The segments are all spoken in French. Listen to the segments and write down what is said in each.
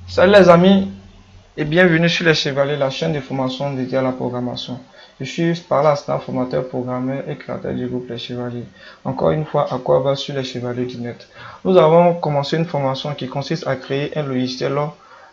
Salut les amis et bienvenue sur Les Chevaliers, la chaîne de formation dédiée à la programmation. Je suis par là, formateur, programmeur et créateur du groupe Les Chevaliers. Encore une fois, à quoi va sur Les Chevaliers du net. Nous avons commencé une formation qui consiste à créer un logiciel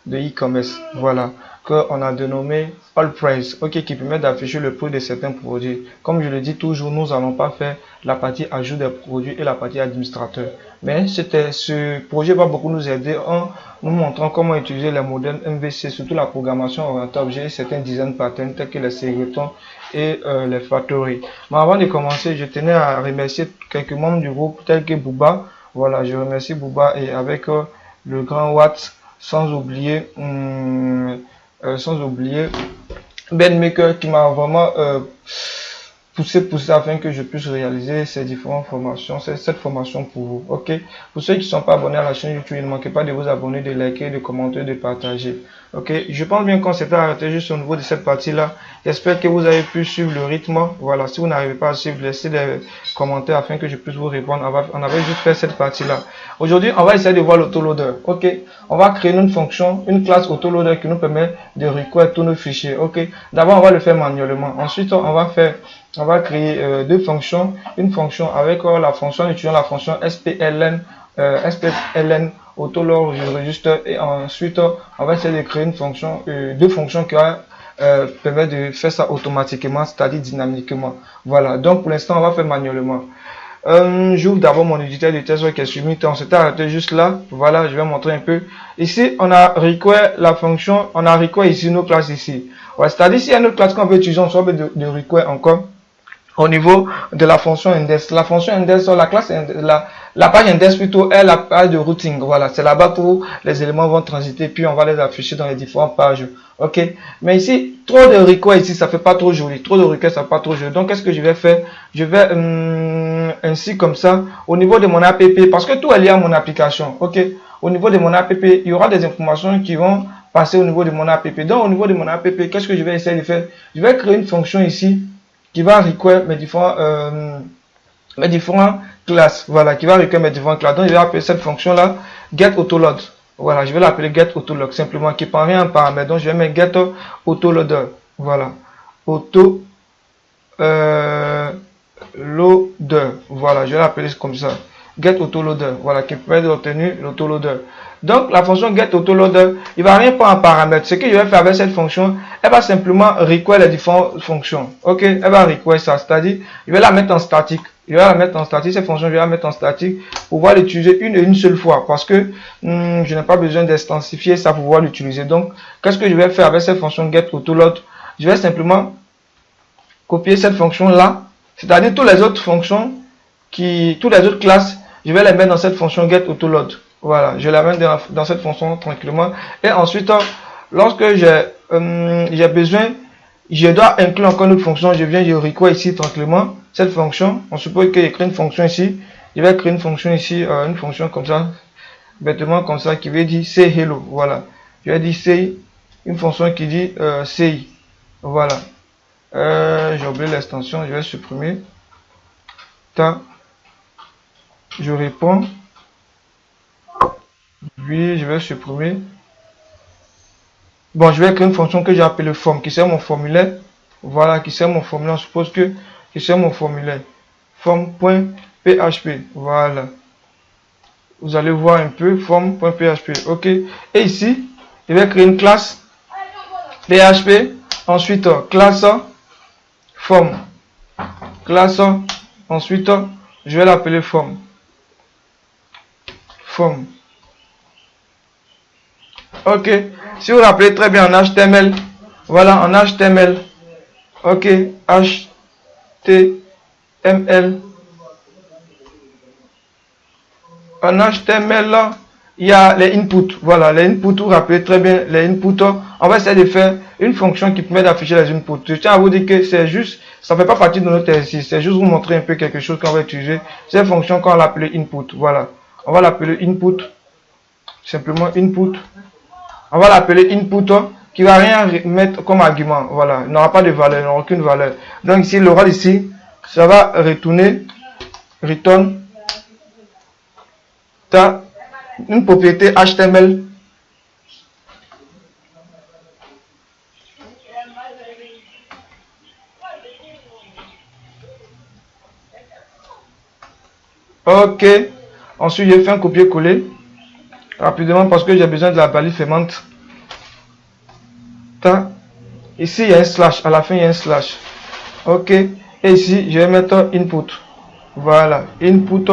de e-commerce, voilà, qu'on a dénommé All Price, ok, qui permet d'afficher le prix de certains produits. Comme je le dis toujours, nous n'allons pas faire la partie ajout des produits et la partie administrateur. Mais ce projet va beaucoup nous aider en nous montrant comment utiliser les modèles MVC, surtout la programmation orientée objet et certains design patterns tels que les singletons et les factories. Mais avant de commencer, je tenais à remercier quelques membres du groupe tels que Booba. Voilà, je remercie Booba et avec le grand Watt, sans oublier Ben Maker qui m'a vraiment poussé afin que je puisse réaliser ces différentes formations, cette formation pour vous. Ok, pour ceux qui ne sont pas abonnés à la chaîne YouTube, ne manquez pas de vous abonner, de liker, de commenter, de partager. Ok, je pense bien qu'on s'était arrêté juste au niveau de cette partie là. J'espère que vous avez pu suivre le rythme. Voilà, si vous n'arrivez pas à suivre, laissez des commentaires afin que je puisse vous répondre. On avait juste fait cette partie là. Aujourd'hui, on va essayer de voir l'autoloader. Ok, on va créer une fonction, une classe autoloader qui nous permet de require tous nos fichiers. Ok, d'abord on va le faire manuellement. Ensuite, on va créer deux fonctions. Une fonction avec la fonction utilisant la fonction SPLN autoload register, et ensuite on va essayer de créer une fonction, deux fonctions qui permettent de faire ça automatiquement, c'est-à-dire dynamiquement. Voilà, donc pour l'instant on va faire manuellement. J'ouvre d'abord mon éditeur de test qui est sur Meet. On s'était arrêté juste là. Voilà, je vais montrer un peu. Ici, on a require la fonction, on a require ici nos classes ici. Ouais, c'est-à-dire s'il y a une autre classe qu'on veut utiliser, on soit de require encore au niveau de la fonction index. La fonction index, la classe, la page index plutôt est la page de routing. Voilà, c'est là-bas où les éléments vont transiter, puis on va les afficher dans les différentes pages. Ok, mais ici, trop de requests ici, ça fait pas trop joli. Trop de requests, ça fait pas trop joli. Donc, qu'est-ce que je vais faire? Je vais ainsi comme ça, au niveau de mon app, parce que tout est lié à mon application. Ok, au niveau de mon app, il y aura des informations qui vont passer au niveau de mon app. Donc, au niveau de mon app, qu'est-ce que je vais essayer de faire? Je vais créer une fonction ici qui va require mes différentes classes. Voilà, qui va require mes différentes classes. Donc, je vais appeler cette fonction-là getAutoLoad. Voilà, je vais l'appeler getAutoLoad simplement, qui prend rien en paramètre. Donc, je vais mettre getAutoLoader. Voilà, autoloader. Voilà, je vais l'appeler comme ça. GetAutoLoader. Voilà, qui permet d'obtenir l'autoloader. Donc, la fonction getAutoLoader, il va rien prendre en paramètre. Ce que je vais faire avec cette fonction, elle va simplement require les différentes fonctions. Ok, elle va require ça. C'est-à-dire, je vais la mettre en statique. Je vais la mettre en statique. Cette fonction, je vais la mettre en statique pour pouvoir l'utiliser une seule fois. Parce que je n'ai pas besoin d'intensifier ça pour pouvoir l'utiliser. Donc, qu'est-ce que je vais faire avec cette fonction getAutoLoad? Je vais simplement copier cette fonction-là. C'est-à-dire, toutes les autres fonctions, toutes les autres classes, je vais les mettre dans cette fonction getAutoLoad. Voilà, je la mets dans cette fonction tranquillement. Et ensuite, lorsque j'ai besoin, je dois inclure encore une autre fonction. Je require ici tranquillement cette fonction. On suppose que j'ai créé une fonction ici. Je vais créer une fonction ici, une fonction comme ça, bêtement comme ça, qui veut dire say hello. Voilà, je vais dire say, une fonction qui dit say. Voilà, j'ai oublié l'extension, je vais supprimer. Je réponds. Oui, je vais supprimer. Bon, je vais créer une fonction que j'ai appelée form, qui sert mon formulaire. Voilà, qui sert mon formulaire. On suppose que qui sert mon formulaire. Form.php. Voilà. Vous allez voir un peu form.php. Ok. Et ici, je vais créer une classe PHP. Ensuite, classe form. Classe. Ensuite, je vais l'appeler form. Form. Ok, si vous vous rappelez très bien en HTML, voilà en HTML, ok, HTML, en HTML là, il y a les inputs, voilà, les inputs, vous vous rappelez très bien les inputs, on va essayer de faire une fonction qui permet d'afficher les inputs. Je tiens à vous dire que c'est juste, ça ne fait pas partie de notre exercice, c'est juste vous montrer un peu quelque chose qu'on va utiliser, cette fonction qu'on va l'appeler input, voilà, on va l'appeler input, simplement input. On va l'appeler input qui va rien mettre comme argument. Voilà, il n'aura pas de valeur, il n'aura aucune valeur. Donc ici, le rôle ici, ça va retourner, return, une propriété HTML. Ok, ensuite je fais un copier-coller rapidement parce que j'ai besoin de la balise fermante. Ici il y a un slash, à la fin il y a un slash. Ok, et ici je vais mettre input. Voilà, input,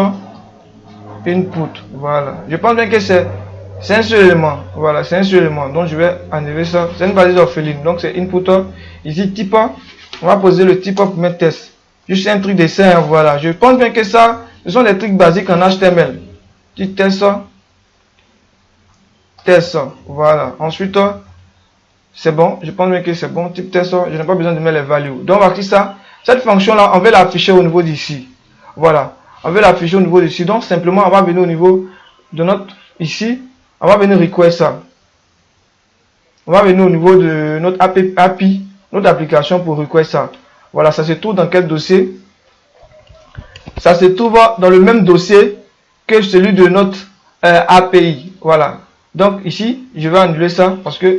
voilà. Je pense bien que c'est un seul élément. Voilà, c'est un seul élément. Donc je vais enlever ça. C'est une balise orpheline. Donc c'est input. Ici type, on va poser le type pour mettre test. Juste un truc dessin, voilà. Je pense bien que ça, ce sont des trucs basiques en HTML. Petit test, voilà. Ensuite, c'est bon. Je pense bien que c'est bon. Type test, je n'ai pas besoin de mettre les values. Donc, voici ça. Cette fonction-là, on veut l'afficher au niveau d'ici. Voilà. On veut l'afficher au niveau d'ici. Donc, simplement, on va venir au niveau de notre, ici, on va venir request ça. On va venir au niveau de notre API, notre application pour request ça. Voilà, ça se trouve dans quel dossier? Ça se trouve dans le même dossier que celui de notre API. Voilà. Donc ici, je vais annuler ça parce que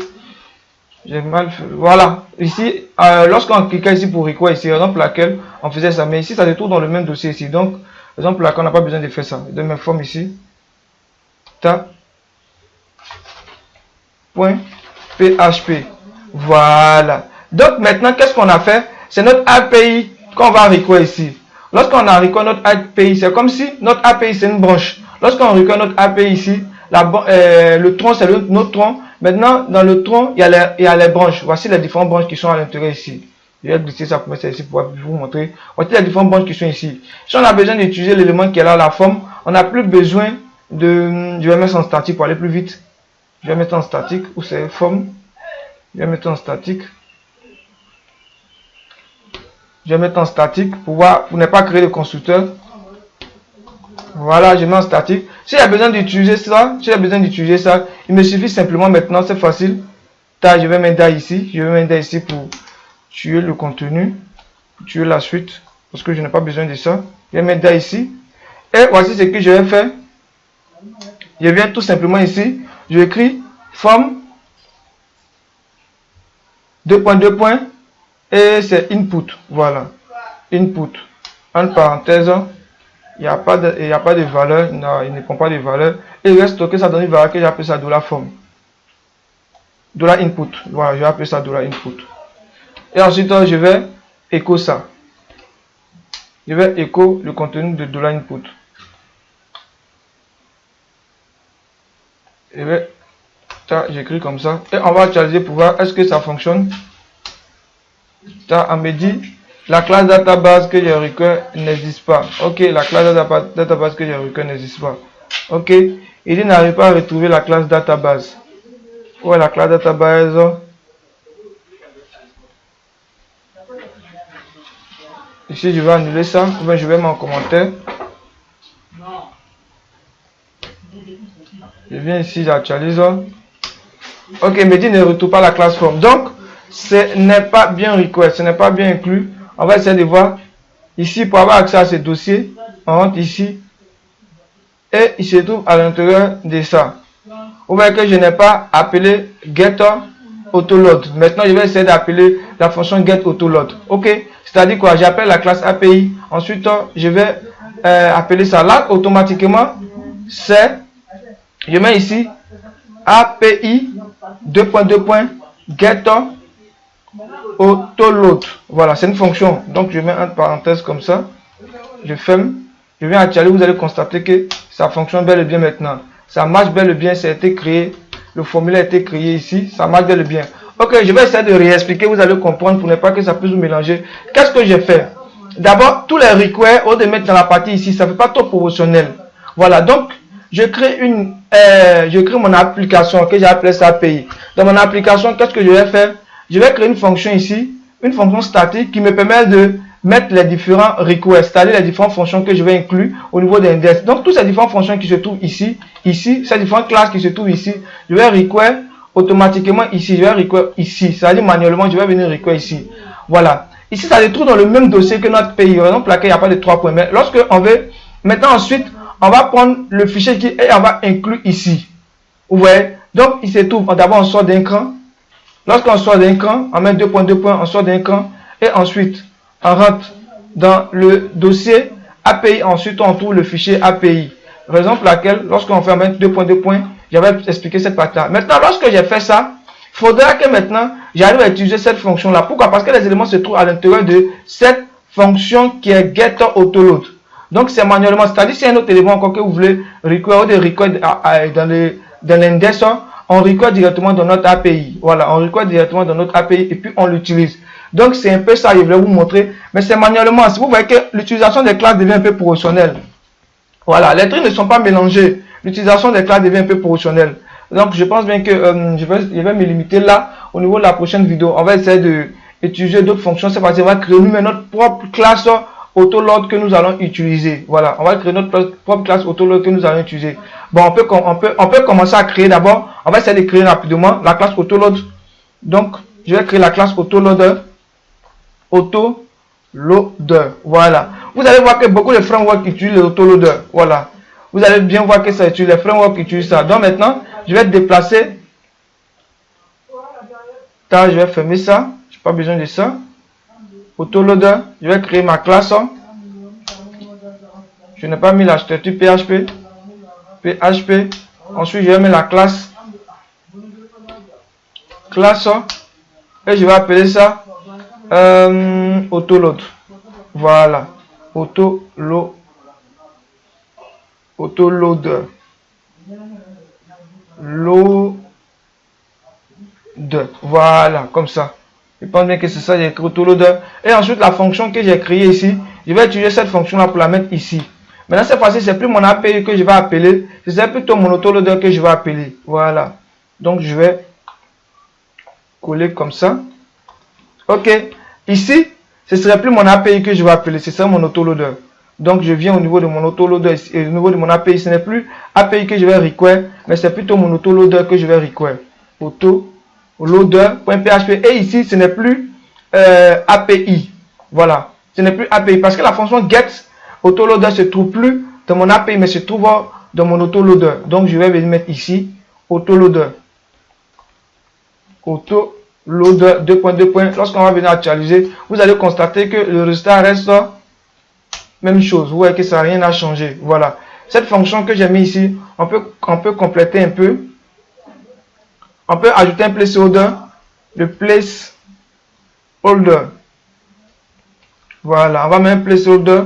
j'ai mal fait. Voilà. Ici, lorsqu'on cliquait ici pour request ici, exemple laquelle on faisait ça. Mais ici, ça se trouve dans le même dossier ici. Donc, exemple là, on n'a pas besoin de faire ça. De même forme ici. .php. Voilà. Donc maintenant, qu'est-ce qu'on a fait? C'est notre API qu'on va request ici. Lorsqu'on a request notre API, c'est comme si notre API c'est une branche. Lorsqu'on request notre API ici, le tronc c'est notre tronc. Maintenant, dans le tronc, il y a les branches. Voici les différentes branches qui sont à l'intérieur ici. Je vais glisser ça pour mettre ça ici pour vous montrer. Voici les différentes branches qui sont ici. Si on a besoin d'utiliser l'élément qui est là, la forme, on n'a plus besoin de... Je vais mettre en statique pour aller plus vite. Je vais mettre en statique, où c'est forme. Je vais mettre en statique. Je vais mettre en statique pour ne pas créer de constructeur. Voilà, je mets en statique. Si j'ai besoin d'utiliser ça, il me suffit simplement maintenant, c'est facile. Je vais mettre ici. Je vais mettre ici pour tuer le contenu, pour tuer la suite, parce que je n'ai pas besoin de ça. Je vais mettre ici. Et voici ce que je vais faire. Je viens tout simplement ici. Je écris forme 2.2. Et c'est input. Voilà. Input. En parenthèse. Il n'y a pas de valeur. Non, il ne prend pas de valeur. Et il reste que ça donne une valeur que j'appelle ça $form. $input. Voilà, je vais appeler ça $input. Et ensuite, je vais écho ça. Je vais écho le contenu de $input. J'écris comme ça. Et on va actualiser pour voir est-ce que ça fonctionne. On me dit la classe database que je recueille n'existe pas. Ok, la classe database que je recueille n'existe pas. Ok, il n'arrive pas à retrouver la classe database. Ouais, la classe database. Ici, je vais annuler ça. Ou bien je vais mettre en commentaire. Je viens ici, j'actualise. Ok, il me dit ne retrouve pas la classe form. Donc, ce n'est pas bien request, ce n'est pas bien inclus. On va essayer de voir ici pour avoir accès à ce dossier. On rentre ici et il se trouve à l'intérieur de ça. Vous voyez que je n'ai pas appelé getAutoLoad. Maintenant, je vais essayer d'appeler la fonction getAutoLoad. Ok, c'est-à-dire quoi? J'appelle la classe API. Ensuite, je vais appeler ça. Là, automatiquement, je mets ici API 2.2. getAutoLoad. Voilà, c'est une fonction. Donc je mets entre parenthèses comme ça. Je ferme. Je viens actualiser. Vous allez constater que ça fonctionne bel et bien maintenant. Ça marche bel et bien. Ça a été créé. Le formulaire a été créé ici. Ça marche bel et bien. Ok, je vais essayer de réexpliquer. Vous allez comprendre pour ne pas que ça puisse vous mélanger. Qu'est-ce que j'ai fait? D'abord, tous les requests, au lieu de mettre dans la partie ici, ça ne fait pas trop proportionnel. Voilà, donc je crée mon application que j'ai appelée ça API. Dans mon application, qu'est-ce que je vais faire? Je vais créer une fonction ici, une fonction statique qui me permet de mettre les différents requests, c'est-à-dire les différentes fonctions que je vais inclure au niveau de l'index. Donc, toutes ces différentes fonctions qui se trouvent ici, ces différentes classes qui se trouvent ici, je vais request automatiquement ici, je vais require ici. C'est-à-dire manuellement, je vais venir require ici. Voilà. Ici, ça se trouve dans le même dossier que notre pays. Par exemple, laquelle il n'y a pas de 3 points. Mais lorsque on veut, maintenant ensuite, on va prendre le fichier qui et on va inclure ici. Vous voyez? Donc, il se trouve, d'abord, on sort d'un cran. Lorsqu'on sort d'un cran, on met 2 points, 2 points, on sort d'un cran. Et ensuite, on rentre dans le dossier API. Ensuite, on trouve le fichier API. Raison pour laquelle, lorsqu'on fait mettre 2 points, 2 points, j'avais expliqué cette partie-là. Maintenant, lorsque j'ai fait ça, il faudra que maintenant, j'arrive à utiliser cette fonction-là. Pourquoi? Parce que les éléments se trouvent à l'intérieur de cette fonction qui est getAutoLoad. Donc, c'est manuellement. C'est-à-dire, si un autre élément encore que vous voulez require ou de require dans l'index, on require directement dans notre API. Voilà, on require directement dans notre API et puis on l'utilise. Donc, c'est un peu ça, je voulais vous montrer. Mais c'est manuellement. Si vous voyez que l'utilisation des classes devient un peu professionnelle. Voilà, les trucs ne sont pas mélangés. L'utilisation des classes devient un peu professionnelle. Donc, je pense bien que je vais me limiter là. Au niveau de la prochaine vidéo, on va essayer d'utiliser d'autres fonctions. C'est parce qu'on va créer nous-mêmes notre propre classe AutoLoad que nous allons utiliser. Voilà, on va créer notre propre classe AutoLoad que nous allons utiliser. Bon, on peut commencer à créer d'abord. On va essayer de créer rapidement la classe AutoLoad. Donc, je vais créer la classe AutoLoader. AutoLoader. Voilà. Vous allez voir que beaucoup de frameworks utilisent l'AutoLoader. Voilà. Vous allez bien voir que ça utilise les frameworks qui utilisent ça. Donc maintenant, je vais déplacer. Je vais fermer ça. Je n'ai pas besoin de ça. AutoLoader. Je vais créer ma classe. Je n'ai pas mis l'architecture PHP. PHP. Ensuite, je vais mettre la classe. Et je vais appeler ça AutoLoad. Voilà. AutoLoader. Voilà, comme ça. Je pense bien que c'est ça, j'ai écrit AutoLoader. Et ensuite, la fonction que j'ai créée ici, je vais utiliser cette fonction-là pour la mettre ici. Maintenant, cette fois-ci, c'est plus mon API que je vais appeler, c'est plutôt mon AutoLoader que je vais appeler. Voilà. Donc, je vais coller comme ça. Ok. Ici, ce serait plus mon API que je vais appeler, ce serait mon AutoLoader. Donc, je viens au niveau de mon AutoLoader et au niveau de mon API, ce n'est plus API que je vais require, mais c'est plutôt mon AutoLoader que je vais require. AutoLoader.php. Et ici, ce n'est plus API. Voilà. Ce n'est plus API parce que la fonction getAutoLoader se trouve plus dans mon API, mais se trouve dans mon AutoLoader. Donc, je vais venir mettre ici AutoLoader. AutoLoader 2.2. Lorsqu'on va venir actualiser, vous allez constater que le résultat reste même chose. Vous voyez que ça n'a rien à changer. Voilà. Cette fonction que j'ai mis ici, on peut compléter un peu. On peut ajouter un placeholder. Le placeholder. Voilà. On va mettre un placeholder.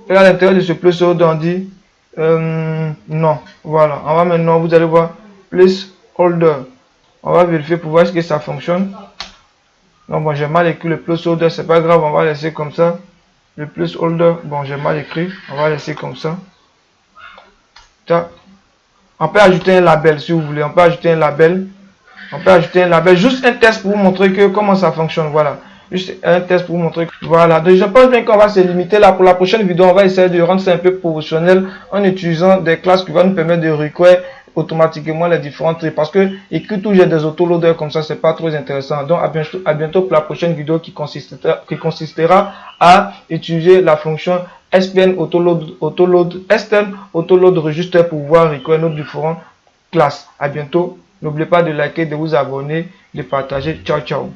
Et à l'intérieur de ce placeholder, on dit non. Voilà. On va mettre non. Vous allez voir placeholder. On va vérifier pour voir si ça fonctionne. Non, bon, j'ai mal écrit le placeholder. C'est pas grave. On va laisser comme ça. Le placeholder, bon, j'ai mal écrit. On va laisser comme ça. On peut ajouter un label si vous voulez. On peut ajouter un label. Juste un test pour vous montrer que comment ça fonctionne. Voilà. Juste un test pour vous montrer. Voilà. Donc, je pense bien qu'on va se limiter là. Pour la prochaine vidéo, on va essayer de rendre ça un peu professionnel en utilisant des classes qui vont nous permettre de require automatiquement les différentes trucs. Parce que écrire toujours des autoloaders comme ça, c'est pas trop intéressant. Donc, à bientôt pour la prochaine vidéo qui consistera à utiliser la fonction SPN AutoLoad Register pour pouvoir require nos différentes classes. À bientôt. N'oubliez pas de liker, de vous abonner, de partager. Ciao, ciao.